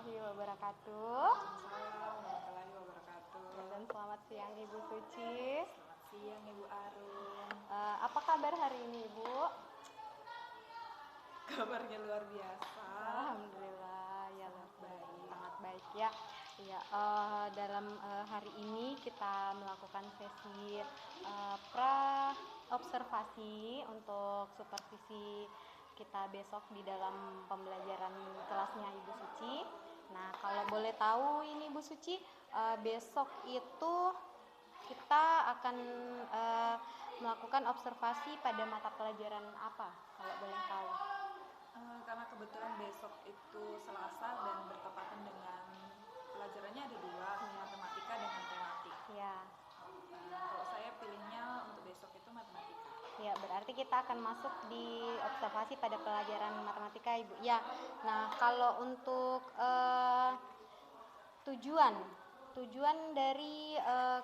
warahmatullahi wabarakatuh. Waalaikumsalam warahmatullahi wabarakatuh. Dan selamat siang Ibu Suci. Selamat siang Ibu Arun. Apa kabar hari ini Ibu? Kabarnya luar biasa. Alhamdulillah ya, sangat baik ya. Ya, dalam hari ini kita melakukan sesi pra observasi untuk supervisi kita besok di dalam pembelajaran kelasnya Ibu Suci. Nah, kalau boleh tahu ini Ibu Suci, besok itu kita akan melakukan observasi pada mata pelajaran apa, kalau boleh tahu? Karena kebetulan besok itu Selasa dan bertepatan dengan pelajarannya ada dua, matematika dan tematik. Ya. Kalau saya pilihnya untuk besok itu matematika. Ya, berarti kita akan masuk di observasi pada pelajaran matematika Ibu. Ya. Nah, kalau untuk tujuan dari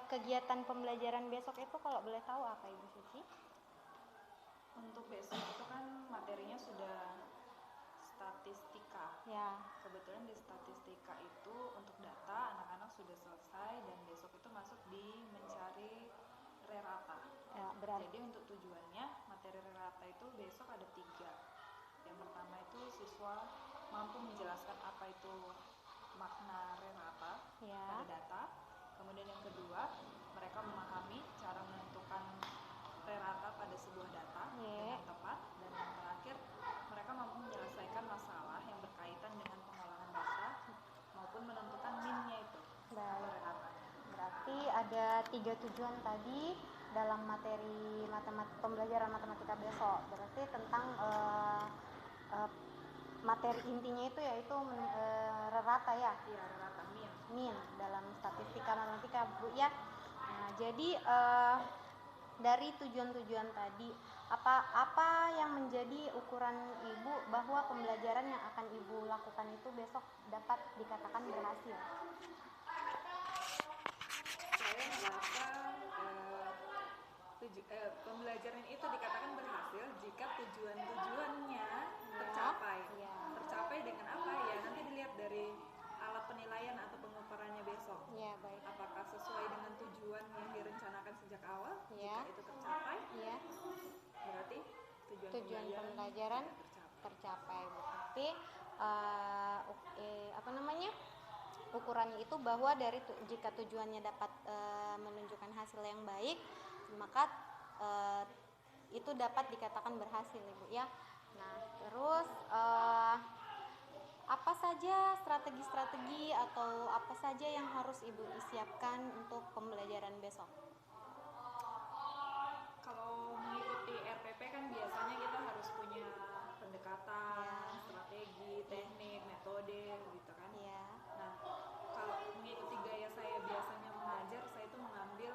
kegiatan pembelajaran besok itu kalau boleh tahu apa Ibu Suci? Untuk besok itu kan materinya sudah statistika. Ya. Kebetulan di statistika itu untuk data anak-anak sudah selesai dan besok itu masuk di mencari rerata. Ya, berarti. Jadi untuk tujuannya materi rerata itu besok ada 3. Yang pertama itu siswa mampu menjelaskan apa itu makna rerata pada data. Kemudian yang kedua, mereka memahami cara menentukan rerata pada sebuah data dengan tepat. Dan yang terakhir, mereka mampu menyelesaikan masalah yang berkaitan dengan pengolahan data maupun menentukan min-nya itu atau reratanya. Berarti ada 3 tujuan tadi dalam materi pembelajaran matematika besok. Berarti tentang materi intinya itu yaitu rerata ya? Iya, rerata min dalam statistika matematika Bu ya. Nah, jadi dari tujuan-tujuan tadi, apa yang menjadi ukuran Ibu bahwa pembelajaran yang akan Ibu lakukan itu besok dapat dikatakan berhasil? Saya merasa pembelajaran itu dikatakan berhasil jika tujuan-tujuannya tercapai. Tercapai dengan apa? Ya nanti dilihat dari alat penilaian atau pengukurannya besok. Ya, baik. Apakah sesuai dengan tujuan yang direncanakan sejak awal? Ya. Jika itu tercapai, ya. Berarti tujuan pembelajaran tercapai. Berarti ukurannya itu bahwa jika tujuannya dapat menunjukkan hasil yang baik, maka itu dapat dikatakan berhasil Ibu ya. Nah, terus apa saja strategi-strategi atau apa saja yang harus Ibu siapkan untuk pembelajaran besok? Kalau mengikuti RPP kan biasanya kita harus punya pendekatan, strategi, teknik, metode gitu kan. Nah, kalau mengikuti gaya saya biasanya mengajar, saya itu mengambil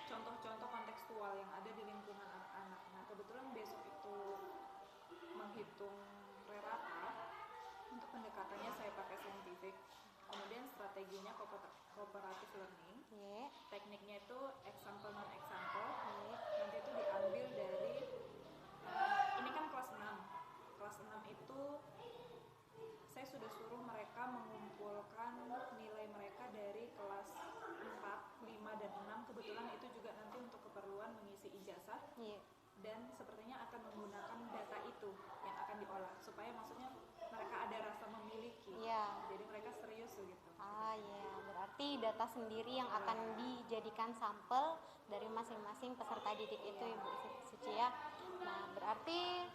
contoh-contoh kontekstual yang ada di lingkungan anak-anak. Nah, kebetulan besok itu menghitung rerata. Untuk pendekatannya saya pakai saintifik. Kemudian strateginya cooperative learning. Tekniknya itu example non example. Nanti itu diambil dari ini kan kelas 6. Kelas 6 itu saya sudah suruh mereka mengumpulkan nilai mereka dari kelas 4, 5 dan 6. Kebetulan itu juga nanti untuk keperluan mengisi ijazah. Dan sepertinya akan menggunakan data itu yang akan diolah supaya maksudnya mereka ada rasa memiliki. Jadi mereka serius gitu. Berarti data sendiri yang akan dijadikan sampel dari masing-masing peserta didik itu Ibu Suci ya. Nah, berarti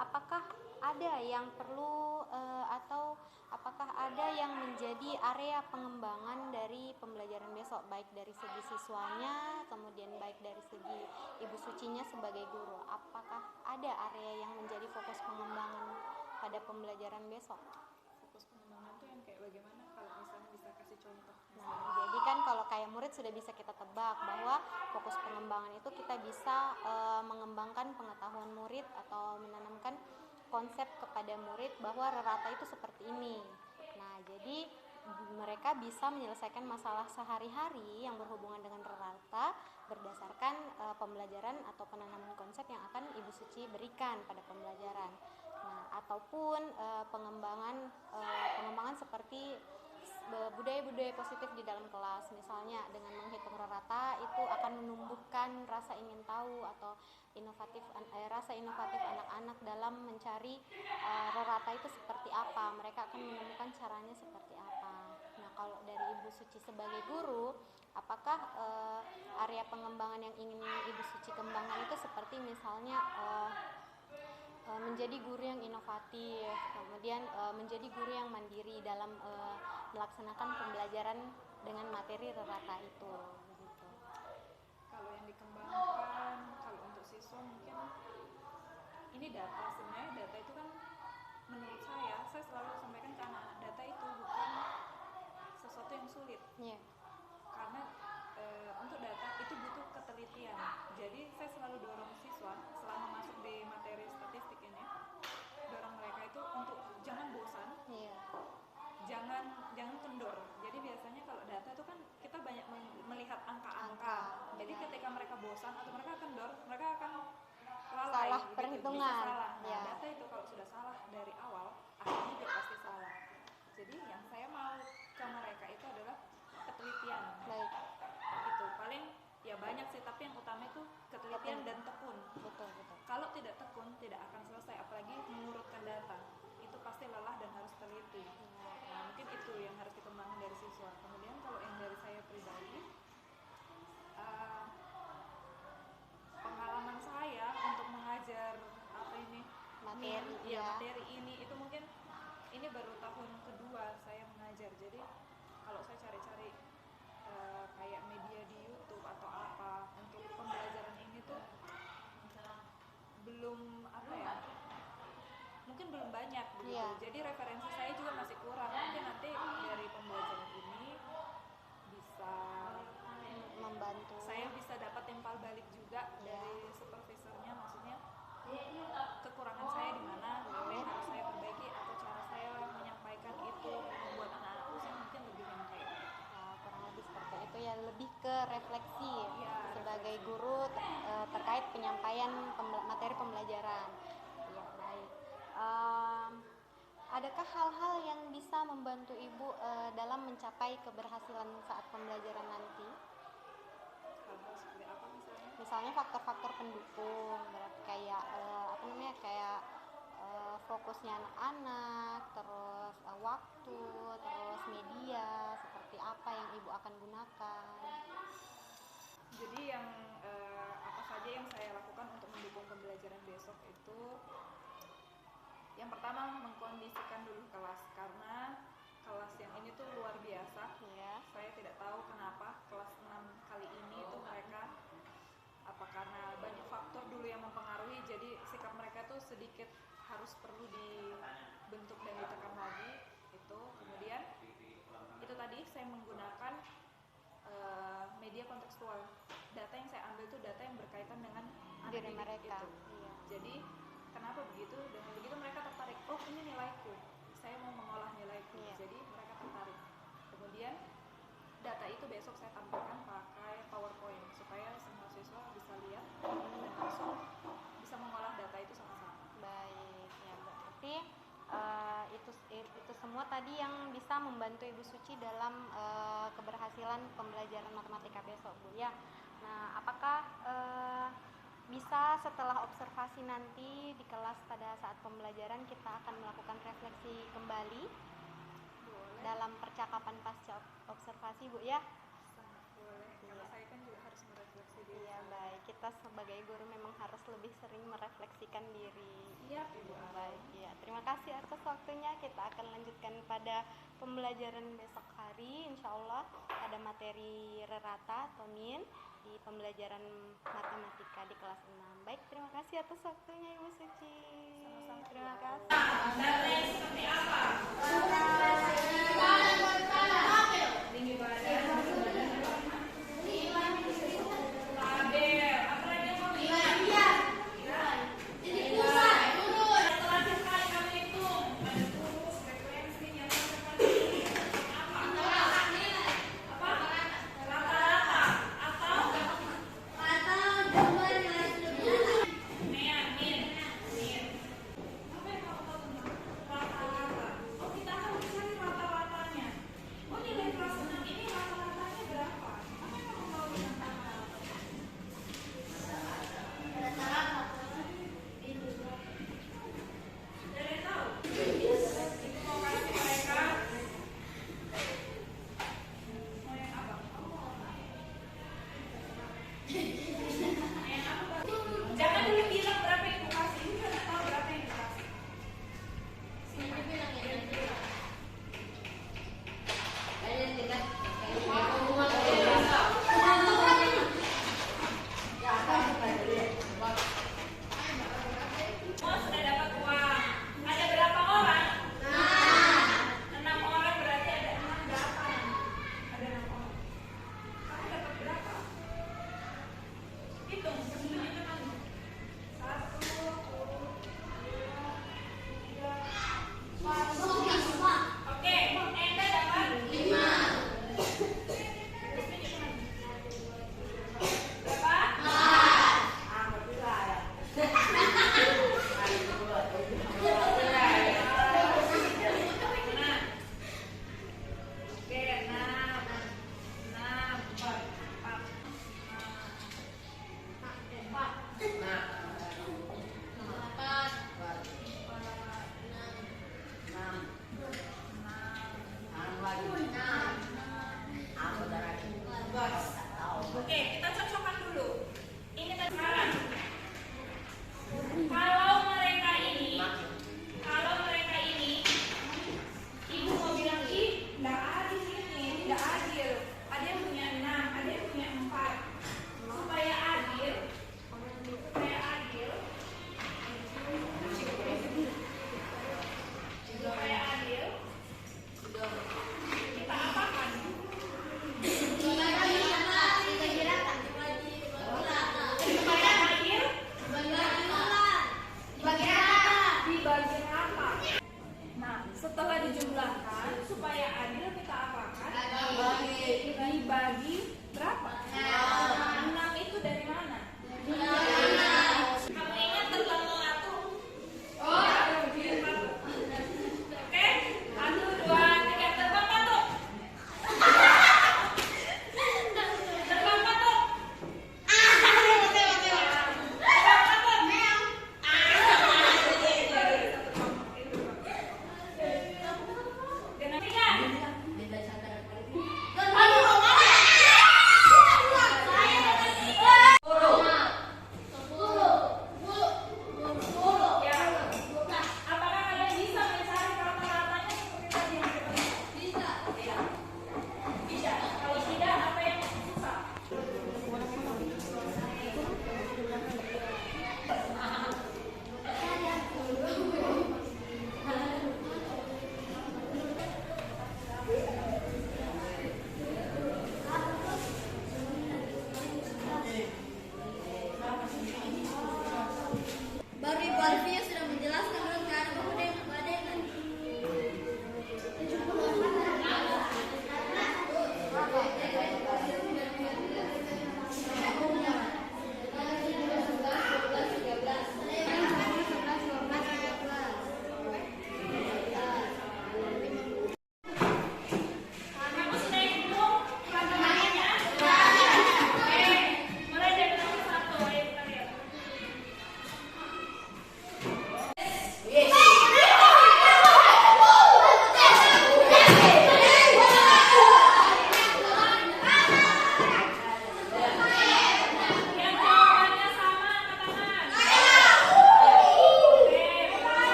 apakah ada yang perlu atau apakah ada yang menjadi area pengembangan dari pembelajaran besok, baik dari segi siswanya, kemudian baik dari segi Ibu Sucinya sebagai guru? Apakah ada area yang menjadi fokus pengembangan pada pembelajaran besok? Fokus pengembangan itu yang kayak bagaimana, kalau misalnya bisa kasih contoh? Nah, jadi kan kalau kayak murid sudah bisa kita tebak bahwa fokus pengembangan itu kita bisa mengembangkan pengetahuan murid atau menanamkan konsep kepada murid bahwa rerata itu seperti ini. Nah, jadi mereka bisa menyelesaikan masalah sehari-hari yang berhubungan dengan rerata berdasarkan pembelajaran atau penanaman konsep yang akan Ibu Suci berikan pada pembelajaran. Nah, ataupun pengembangan pengembangan seperti budaya-budaya positif di dalam kelas. Misalnya dengan menghitung rata itu akan menumbuhkan rasa ingin tahu atau rasa inovatif anak-anak dalam mencari rata itu seperti apa. Mereka akan menemukan caranya seperti apa. Nah, kalau dari Ibu Suci sebagai guru, apakah area pengembangan yang ingin Ibu Suci kembangkan itu seperti misalnya menjadi guru yang inovatif, kemudian menjadi guru yang mandiri dalam melaksanakan pembelajaran dengan materi rata itu. Begitu. Kalau yang dikembangkan, kalau untuk siswa mungkin ini data. Sebenarnya data itu kan menurut saya selalu sampaikan ke anak-anak, data itu bukan sesuatu yang sulit. Yeah. Karena untuk data itu butuh ketelitian. Jadi saya selalu dorong siswa selama masuk di materi statistik ini, dorong mereka itu untuk jangan bosan, jangan kendor. Jadi biasanya kalau data itu kan kita banyak melihat angka-angka. Jadi ketika mereka bosan atau mereka kendor, mereka akan lalai, salah gitu, perhitungan. Bisa salah. Nah, data itu kalau sudah salah dari awal, akhirnya juga pasti salah. Jadi yang saya mau ke mereka itu adalah ketelitian. Baik. Itu paling ya banyak sih, tapi yang utama itu ketelitian dan tekun. Betul. Kalau tidak tekun tidak akan selesai, apalagi mengurutkan data. Itu pasti lelah dan harus teliti. Nah, mungkin itu yang harus dikembangkan dari siswa. Kemudian kalau yang dari saya pribadi, pengalaman saya untuk mengajar materi ini itu mungkin ini baru tahun kedua saya mengajar. Jadi kalau saya cari-cari kayak media di YouTube atau apa untuk pembelajaran ini tuh mungkin belum banyak begitu. Jadi referensi saya juga masih kurang. Mungkin nanti dari pembelajaran ini bisa membantu. Saya bisa dapat timpal balik juga dari supervisornya, maksudnya kekurangan saya di mana, apa yang harus saya perbaiki atau cara saya menyampaikan itu membuat anak-anak usia mungkin lebih baik. Kurang lebih seperti itu ya, lebih ke refleksi sebagai guru terkait penyampaian materi pembelajaran. Ya, baik. Adakah hal-hal yang bisa membantu Ibu dalam mencapai keberhasilan saat pembelajaran nanti? Hal-hal seperti apa misalnya? Misalnya faktor-faktor pendukung, kayak kayak fokusnya anak-anak, terus waktu, terus media, seperti apa yang Ibu akan gunakan. Jadi yang apa saja yang saya lakukan untuk mendukung pembelajaran besok itu, yang pertama mengkondisikan dulu kelas, karena kelas yang ini tuh luar biasa. Saya tidak tahu kenapa kelas 6 kali ini tuh mereka, apa karena banyak faktor dulu yang mempengaruhi, jadi sikap mereka tuh sedikit harus perlu dibentuk dan ditekan lagi. Itu kemudian itu tadi saya menggunakan media kontekstual. Data yang saya ambil itu data yang berkaitan dengan diri mereka. Jadi kenapa begitu? Dengan begitu mereka tertarik. Oh, ini nilaiku. Saya mau mengolah nilaiku. Jadi mereka tertarik. Kemudian data itu besok saya tampilkan pakai PowerPoint supaya semua siswa bisa lihat dan langsung bisa mengolah data itu sama-sama. Baik, ya berarti itu semua tadi yang bisa membantu Ibu Suci dalam keberhasilan pembelajaran matematika besok, Bu ya. Nah, apakah bisa setelah observasi nanti di kelas pada saat pembelajaran kita akan melakukan refleksi kembali? Boleh. Dalam percakapan pasca observasi, Bu ya? Sangat boleh, karena saya kan juga harus merefleksi diri. Iya, baik. Kita sebagai guru memang harus lebih sering merefleksikan diri. Iya, Ibu. Baik, ya. Terima kasih atas waktunya. Kita akan lanjutkan pada pembelajaran besok hari. Insya Allah ada materi rerata atau min di pembelajaran matematika di kelas 6. Baik, terima kasih atas waktunya Ibu Suci. Sama-sama. Terima kasih. Datanya seperti apa? Tinggi badan. Oh, kita akan bicara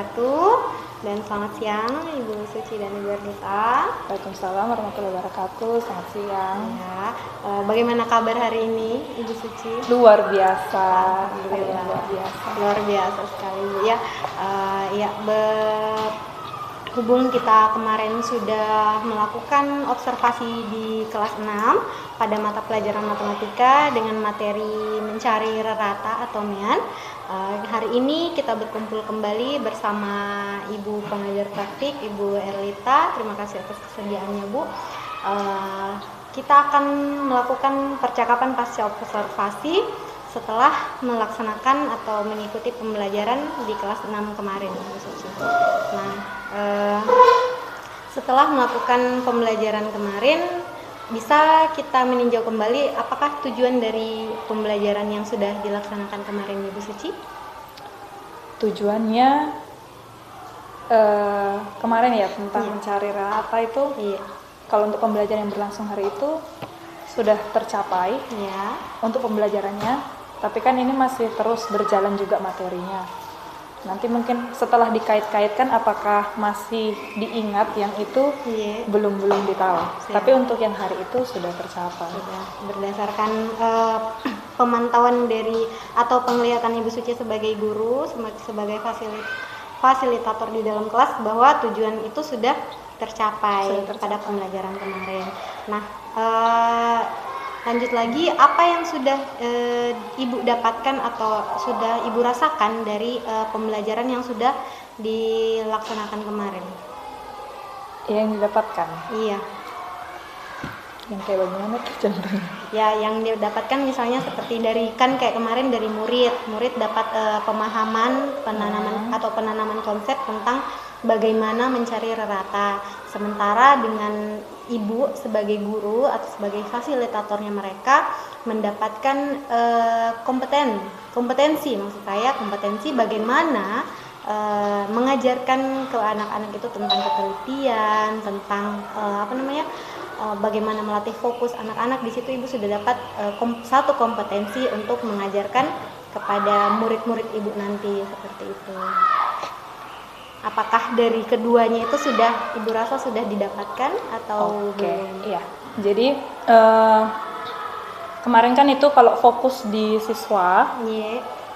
wabarakatuh. Dan selamat siang Ibu Suci dan Ibu Ernita. Waalaikumsalam warahmatullahi wabarakatuh. Selamat siang. Ya, bagaimana kabar hari ini Ibu Suci? Luar biasa. Alhamdulillah. Luar biasa. Luar biasa sekali Bu ya. Berhubung kita kemarin sudah melakukan observasi di kelas 6 pada mata pelajaran matematika dengan materi mencari rata atau mean. Hari ini kita berkumpul kembali bersama Ibu pengajar praktik, Ibu Erlita. Terima kasih atas kesediaannya Bu. Kita akan melakukan percakapan pasca observasi setelah melaksanakan atau mengikuti pembelajaran di kelas 6 kemarin. Nah, setelah melakukan pembelajaran kemarin, bisa kita meninjau kembali apakah tujuan dari pembelajaran yang sudah dilaksanakan kemarin Ibu Suci? Tujuannya kemarin ya tentang mencari rata itu. Iya. Kalau untuk pembelajaran yang berlangsung hari itu sudah tercapai Ya. untuk pembelajarannya, tapi kan ini masih terus berjalan juga materinya. Nanti mungkin setelah dikait-kaitkan apakah masih diingat yang itu Iya. belum ditahu. Siap. Tapi untuk yang hari itu sudah tercapai. Sudah berdasarkan pemantauan dari atau penglihatan Ibu Suci sebagai guru, sebagai fasilitator di dalam kelas, bahwa tujuan itu sudah tercapai pada pembelajaran kemarin. Nah, lanjut lagi, apa yang sudah Ibu dapatkan atau sudah Ibu rasakan dari pembelajaran yang sudah dilaksanakan kemarin? Yang didapatkan? Iya. Yang kayak bagaimana tuh contohnya? Ya, yang didapatkan misalnya seperti dari kayak kemarin dari murid dapat pemahaman penanaman konsep tentang bagaimana mencari rata. Sementara dengan Ibu sebagai guru atau sebagai fasilitatornya mereka mendapatkan kompetensi bagaimana mengajarkan ke anak-anak itu tentang ketelitian, tentang bagaimana melatih fokus anak-anak. Di situ Ibu sudah dapat satu kompetensi untuk mengajarkan kepada murid-murid Ibu nanti, seperti itu. Apakah dari keduanya itu sudah Ibu rasa sudah didapatkan atau belum? Iya. Jadi kemarin kan itu kalau fokus di siswa,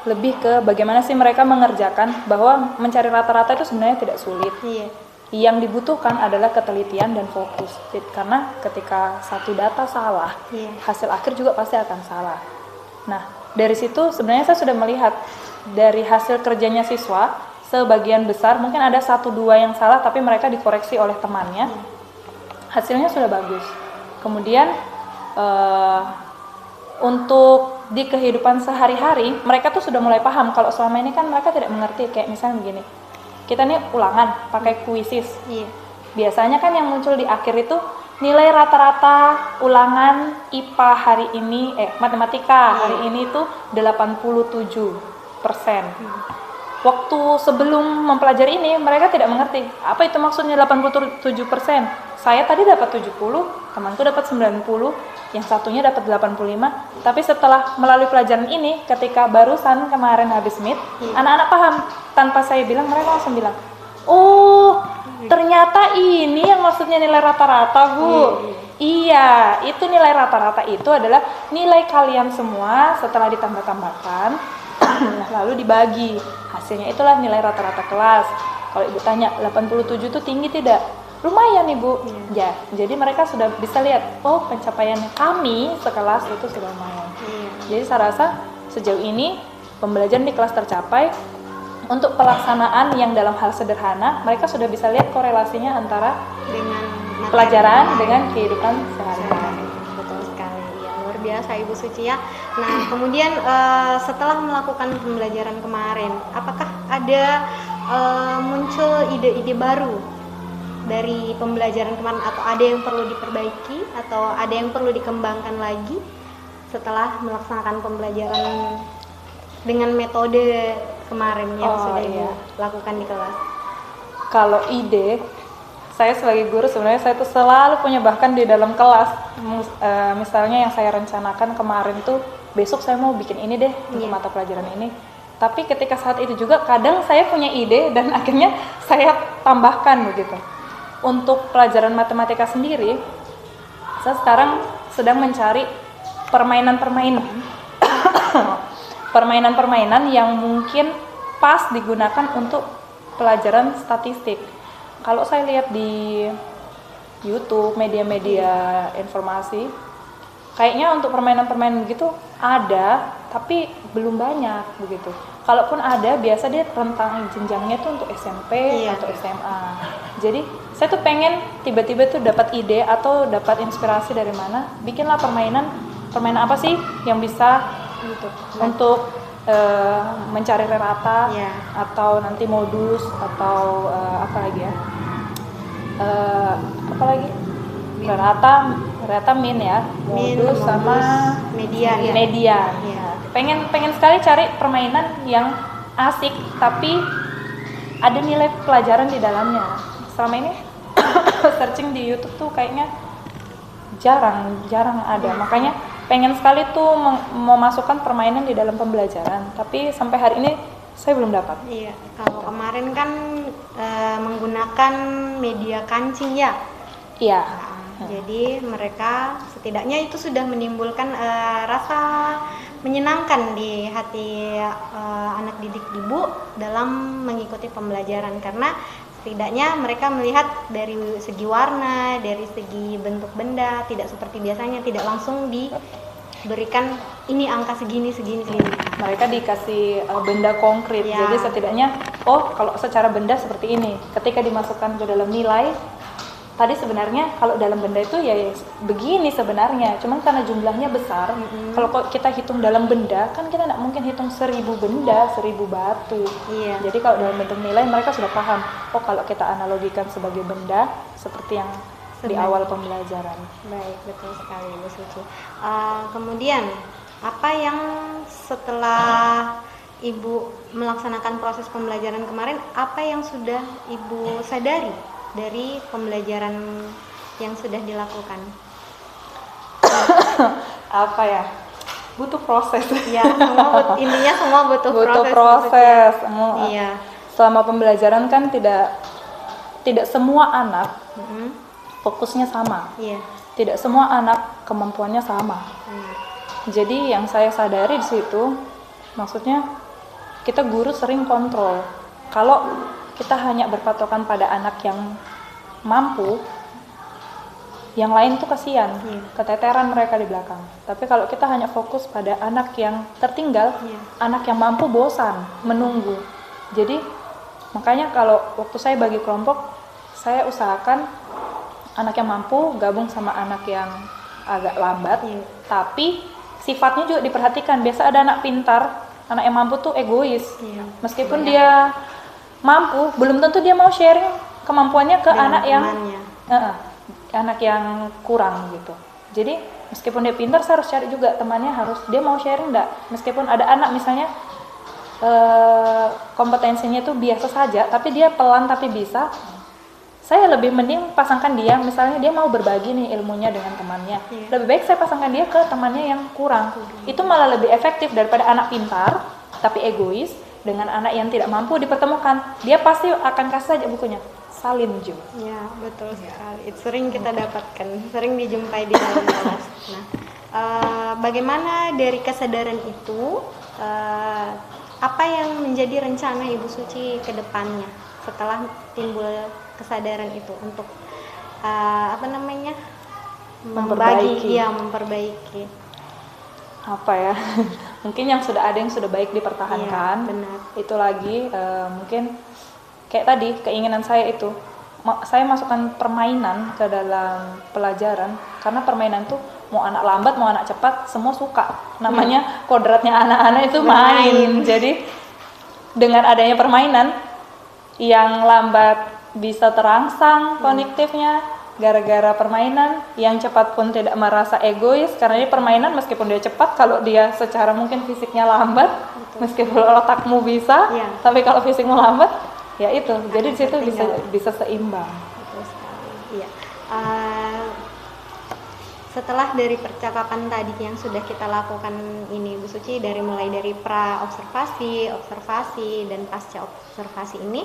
lebih ke bagaimana sih mereka mengerjakan, bahwa mencari rata-rata itu sebenarnya tidak sulit. Yang dibutuhkan adalah ketelitian dan fokus. Karena ketika satu data salah, hasil akhir juga pasti akan salah. Nah, dari situ sebenarnya saya sudah melihat dari hasil kerjanya siswa, sebagian besar mungkin ada 1-2 yang salah, tapi mereka dikoreksi oleh temannya. Hasilnya sudah bagus. Kemudian untuk di kehidupan sehari-hari, mereka tuh sudah mulai paham. Kalau selama ini kan mereka tidak mengerti, kayak misalnya begini, kita nih ulangan pakai kuisis. Biasanya kan yang muncul di akhir itu nilai rata-rata ulangan IPA hari ini, matematika hari ini itu 87%. Waktu sebelum mempelajari ini, mereka tidak mengerti apa itu maksudnya 87%. Saya tadi dapat 70, temanku dapat 90, yang satunya dapat 85. Tapi setelah melalui pelajaran ini, ketika barusan kemarin habis meet, anak-anak paham. Tanpa saya bilang, mereka langsung bilang, oh ternyata ini yang maksudnya nilai rata-rata, Bu. Iya, itu nilai rata-rata itu adalah nilai kalian semua setelah ditambah-tambahkan. Nah, lalu dibagi, hasilnya itulah nilai rata-rata kelas. Kalau Ibu tanya 87 itu tinggi tidak? Lumayan Ibu. Ya, jadi mereka sudah bisa lihat, oh pencapaian kami sekelas itu sudah lumayan. Jadi saya rasa sejauh ini pembelajaran di kelas tercapai. Untuk pelaksanaan yang dalam hal sederhana, mereka sudah bisa lihat korelasinya antara Dengan pelajaran dengan kehidupan sehari-hari. Betul sekali, ya, luar biasa Ibu Suci ya. Nah, kemudian setelah melakukan pembelajaran kemarin, apakah ada muncul ide-ide baru dari pembelajaran kemarin, atau ada yang perlu diperbaiki atau ada yang perlu dikembangkan lagi setelah melaksanakan pembelajaran dengan metode kemarin yang sudah Ibu lakukan di kelas? Kalau ide, saya sebagai guru sebenarnya saya tuh selalu punya, bahkan di dalam kelas. Misalnya yang saya rencanakan kemarin tuh, besok saya mau bikin ini deh untuk mata pelajaran ini. Tapi ketika saat itu juga kadang saya punya ide dan akhirnya saya tambahkan begitu. Untuk pelajaran matematika sendiri, saya sekarang sedang mencari permainan yang mungkin pas digunakan untuk pelajaran statistik. Kalau saya lihat di YouTube, media-media informasi, kayaknya untuk permainan-permainan begitu ada, tapi belum banyak begitu. Kalaupun ada, biasa dia rentang jenjangnya tuh untuk SMP atau SMA. Jadi saya tuh pengen tiba-tiba tuh dapat ide atau dapat inspirasi dari mana, bikinlah permainan apa sih yang bisa gitu untuk mencari rata atau nanti modus atau apa lagi ya? Apa lagi? Rata min ya, modus sama median. Pengen sekali cari permainan yang asik tapi ada nilai pelajaran di dalamnya. Selama ini searching di YouTube tuh kayaknya jarang ada. Makanya pengen sekali tuh mau masukkan permainan di dalam pembelajaran, tapi sampai hari ini saya belum dapat. Iya, kalau kemarin kan menggunakan media kancing ya. Iya. Jadi mereka setidaknya itu sudah menimbulkan rasa menyenangkan di hati anak didik ibu dalam mengikuti pembelajaran, karena setidaknya mereka melihat dari segi warna, dari segi bentuk benda, tidak seperti biasanya, tidak langsung diberikan ini angka segini. Mereka dikasih benda konkret, jadi setidaknya kalau secara benda seperti ini, ketika dimasukkan ke dalam nilai, tadi sebenarnya kalau dalam benda itu ya begini sebenarnya, cuman karena jumlahnya besar, kalau kita hitung dalam benda kan kita tidak mungkin hitung 1000 benda, 1000 batu. Jadi kalau dalam bentuk nilai mereka sudah paham, kalau kita analogikan sebagai benda seperti yang di awal pembelajaran. Baik, betul sekali Bu Suci. Kemudian apa yang setelah Ibu melaksanakan proses pembelajaran kemarin, apa yang sudah Ibu sadari dari pembelajaran yang sudah dilakukan? Apa ya? Butuh proses. Ya, intinya semua butuh proses. Iya. Selama pembelajaran kan tidak semua anak fokusnya sama. Iya. Tidak semua anak kemampuannya sama. Jadi yang saya sadari di situ, maksudnya kita guru sering kontrol. Kalau kita hanya berpatokan pada anak yang mampu, yang lain tuh kasihan, keteteran mereka di belakang. Tapi kalau kita hanya fokus pada anak yang tertinggal, anak yang mampu bosan menunggu. Jadi makanya kalau waktu saya bagi kelompok, saya usahakan anak yang mampu gabung sama anak yang agak lambat, tapi sifatnya juga diperhatikan. Biasa ada anak pintar, anak yang mampu tuh egois, meskipun dia mampu, belum tentu dia mau sharing kemampuannya ke anak yang kurang gitu. Jadi meskipun dia pintar, saya harus cari juga temannya, harus dia mau sharing enggak. Meskipun ada anak misalnya kompetensinya itu biasa saja, tapi dia pelan tapi bisa, saya lebih mending pasangkan dia, misalnya dia mau berbagi nih ilmunya dengan temannya, lebih baik saya pasangkan dia ke temannya yang kurang. Itu malah lebih efektif daripada anak pintar tapi egois dengan anak yang tidak mampu dipertemukan. Dia pasti akan kasih saja bukunya, salin juga. Ya, betul sekali. Itu sering kita dapatkan, sering dijumpai di dalam kelas. Nah, bagaimana dari kesadaran itu, apa yang menjadi rencana Ibu Suci ke depannya setelah timbul kesadaran itu untuk memperbaiki. Apa ya? Mungkin yang sudah ada yang sudah baik dipertahankan. Benar. Itu lagi mungkin kayak tadi keinginan saya itu, saya masukkan permainan ke dalam pelajaran, karena permainan tuh mau anak lambat mau anak cepat semua suka. Namanya kodratnya anak-anak itu main. Jadi dengan adanya permainan, yang lambat bisa terangsang kognitifnya gara-gara permainan, yang cepat pun tidak merasa egois karena ini permainan. Meskipun dia cepat, kalau dia secara mungkin fisiknya lambat, meskipun otakmu bisa, tapi kalau fisikmu lambat, ya itu. Jadi di situ bisa seimbang. Betul sekali. Iya. setelah dari percakapan tadi yang sudah kita lakukan ini Bu Suci, mulai dari pra observasi, observasi dan pasca observasi ini,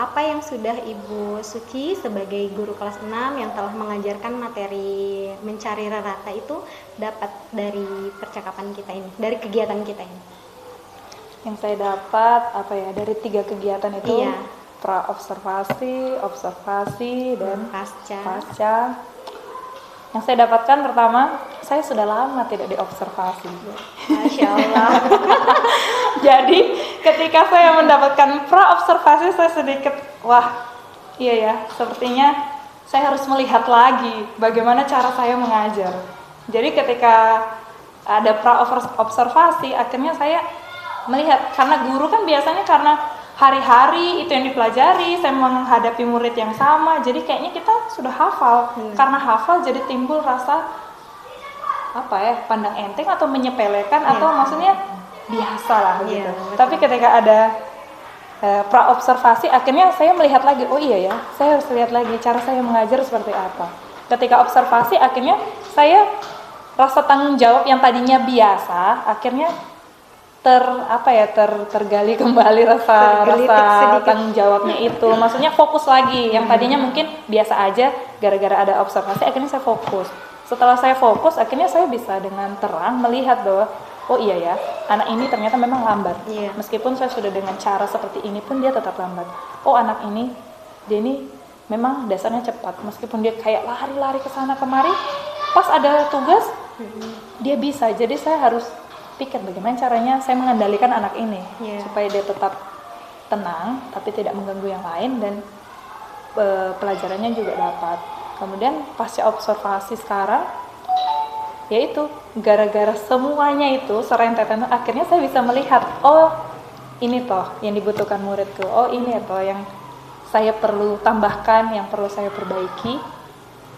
apa yang sudah Ibu Suci sebagai guru kelas 6 yang telah mengajarkan materi mencari rata itu dapat dari percakapan kita ini, dari kegiatan kita ini? Yang saya dapat dari 3 kegiatan itu, iya. pra observasi, observasi dan pasca. Yang saya dapatkan pertama, saya sudah lama tidak diobservasi. Masya Allah. Jadi ketika saya mendapatkan pra observasi, saya sedikit iya ya, sepertinya saya harus melihat lagi bagaimana cara saya mengajar. Jadi ketika ada pra observasi, akhirnya saya melihat, karena guru kan biasanya karena hari-hari itu yang dipelajari, saya menghadapi murid yang sama, jadi kayaknya kita sudah hafal. Karena hafal jadi timbul rasa pandang enteng atau menyepelekan, atau maksudnya biasa lah gitu. Tapi ketika ada pra observasi, akhirnya saya melihat lagi, oh iya ya, saya harus lihat lagi cara saya mengajar seperti apa. Ketika observasi, akhirnya saya rasa tanggung jawab yang tadinya biasa, akhirnya tergali kembali rasa tanggung jawabnya itu. Maksudnya fokus lagi. Yang tadinya mungkin biasa aja, gara-gara ada observasi akhirnya saya fokus. Setelah saya fokus, akhirnya saya bisa dengan terang melihat bahwa oh iya ya, anak ini ternyata memang lambat. Meskipun saya sudah dengan cara seperti ini pun dia tetap lambat. Oh, anak ini, dia ini memang dasarnya cepat. Meskipun dia kayak lari-lari ke sana kemari, pas ada tugas dia bisa. Jadi saya harus pikir bagaimana caranya saya mengendalikan anak ini supaya dia tetap tenang tapi tidak mengganggu yang lain, dan pelajarannya juga dapat. Kemudian pasca observasi sekarang, yaitu gara-gara semuanya itu serentetan, akhirnya saya bisa melihat, oh ini toh yang dibutuhkan muridku, oh ini toh yang saya perlu tambahkan, yang perlu saya perbaiki.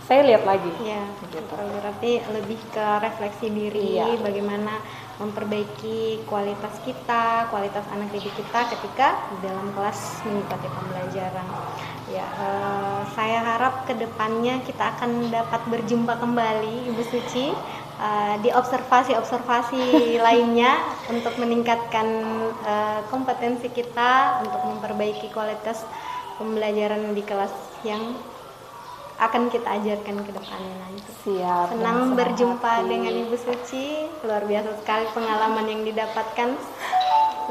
Saya lihat lagi. Gitu. Berarti lebih ke refleksi diri, bagaimana memperbaiki kualitas kita, kualitas anak didik kita ketika dalam kelas mengikuti pembelajaran. Saya harap kedepannya kita akan dapat berjumpa kembali Ibu Suci di observasi-observasi lainnya untuk meningkatkan kompetensi kita untuk memperbaiki kualitas pembelajaran di kelas yang akan kita ajarkan ke depannya nanti. Siap. Senang berjumpa dengan Ibu Suci, luar biasa sekali pengalaman yang didapatkan.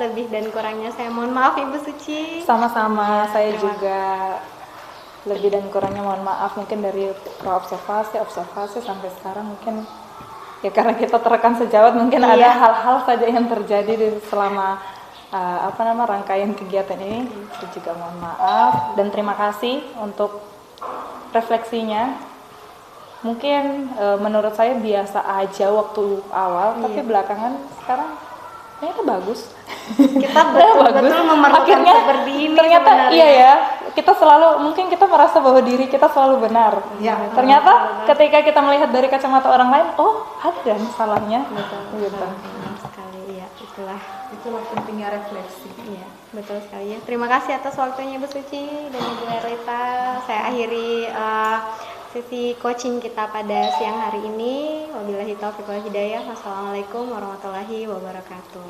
Lebih dan kurangnya saya mohon maaf Ibu Suci. Sama-sama, saya juga lebih dan kurangnya mohon maaf, mungkin dari observasi sampai sekarang mungkin ya karena kita terekam sejawat, mungkin ada hal-hal saja yang terjadi selama rangkaian kegiatan ini. Saya juga mohon maaf dan terima kasih untuk refleksinya. Mungkin menurut saya biasa aja waktu awal, tapi belakangan sekarang ternyata bagus. Kita betul-betul memerlukan seperti ini. Ternyata sebenarnya. Iya ya, kita selalu, mungkin kita merasa bahwa diri kita selalu benar. Ternyata ketika kita melihat dari kacamata orang lain, oh ada salahnya. Betul sekali ya. Itulah pentingnya refleksi. Iya, betul sekali ya. Terima kasih atas waktunya Ibu Suci dan Ibu Erlita. Saya akhiri sesi coaching kita pada siang hari ini. Wabillahi taufiq wal hidayah. Wassalamualaikum warahmatullahi wabarakatuh.